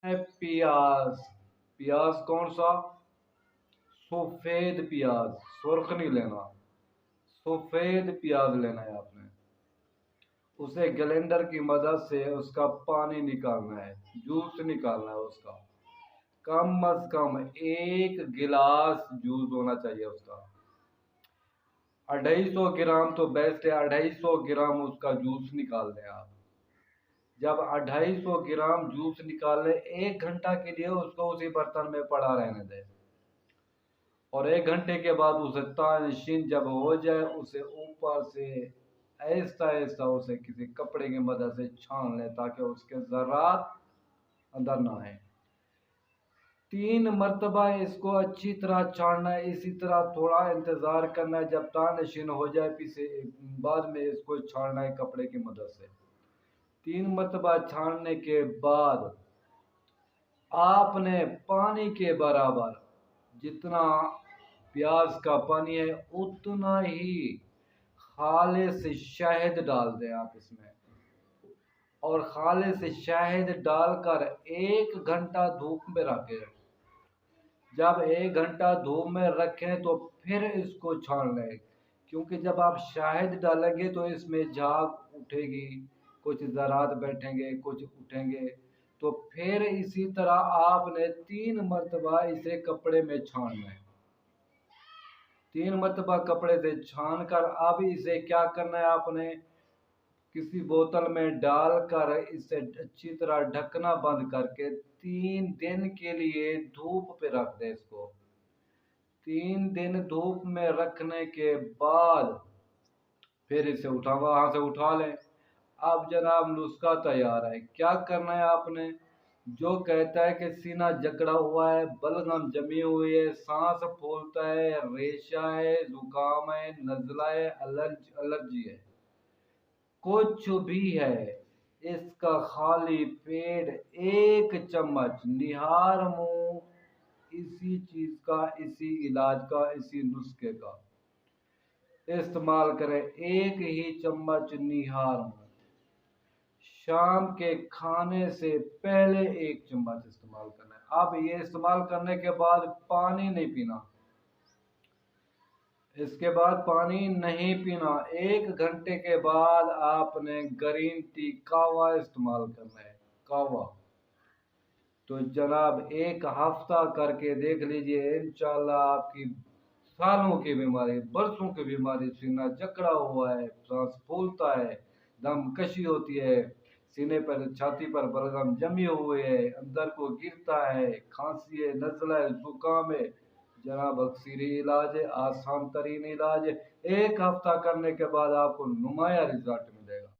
है प्याज। प्याज कौन सा? सफेद प्याज, सुर्ख नहीं लेना, सफेद प्याज लेना है आपने। उसे ग्लेंडर की मदद से उसका पानी निकालना है, जूस निकालना है उसका। कम अज कम 1 गिलास जूस होना चाहिए उसका। 250 ग्राम तो बेस्ट है, 250 ग्राम उसका जूस निकाल दें आप। जब 250 ग्राम जूस निकाल लें, 1 घंटा के लिए उसको उसी बर्तन में पड़ा रहने दें। और 1 घंटे के बाद उसे तानशीन जब हो जाए, उसे ऊपर से ऐसा ऐसा उसे किसी कपड़े की मदद से छान लें ताकि उसके ज़रात अंदर ना आए। 3 मरतबा इसको अच्छी तरह छानना है। इसी तरह थोड़ा इंतज़ार करना है, जब तानशीन हो जाए पीछे बाद में इसको छानना है कपड़े की मदद से। 3 मरतबा छानने के बाद आपने पानी के बराबर, जितना प्याज का पानी है उतना ही खालिस शहद डाल दें आप इसमें। और खालिस शहद डालकर 1 घंटा धूप में रखें। जब 1 घंटा धूप में रखें तो फिर इसको छान लें, क्योंकि जब आप शहद डालेंगे तो इसमें झाग उठेगी, कुछ ज़रात बैठेंगे, कुछ उठेंगे। तो फिर इसी तरह आपने 3 मरतबा इसे कपड़े में छानना है। 3 मरतबा कपड़े से छान कर अब इसे क्या करना है आपने, किसी बोतल में डालकर इसे अच्छी तरह ढकना बंद करके 3 दिन के लिए धूप पे रख दें इसको। 3 दिन धूप में रखने के बाद फिर इसे वहां से उठा लें। अब जनाब नुस्खा तैयार है। क्या करना है आपने, जो कहता है कि सीना जकड़ा हुआ है, बलगम जमी हुई है, सांस फूलता है, रेशा है, जुकाम है, नजला है, एलर्जी है, कुछ भी है, इसका खाली पेट 1 चम्मच निहार मुंह इसी चीज का, इसी इलाज का, इसी नुस्खे का इस्तेमाल करें। 1 ही चम्मच निहार मुंह, शाम के खाने से पहले 1 चम्मच इस्तेमाल करना है। अब ये इस्तेमाल करने के बाद पानी नहीं पीना, इसके बाद पानी नहीं पीना। 1 घंटे के बाद आपने ग्रीन टी कावा इस्तेमाल करना है, कावा। तो जनाब 1 हफ्ता करके देख लीजिए, इंशाल्लाह आपकी सालों की बीमारी, बरसों की बीमारी, सीना जकड़ा हुआ है, सांस फूलता है, दम कशी होती है, सीने पर छाती पर बलगम जमी हुए है, अंदर को गिरता है, खांसी है, नजला है, जुकाम है, जनाब अक्सरी इलाज है, आसान तरीन इलाज है। 1 हफ्ता करने के बाद आपको नुमाया रिजल्ट मिलेगा।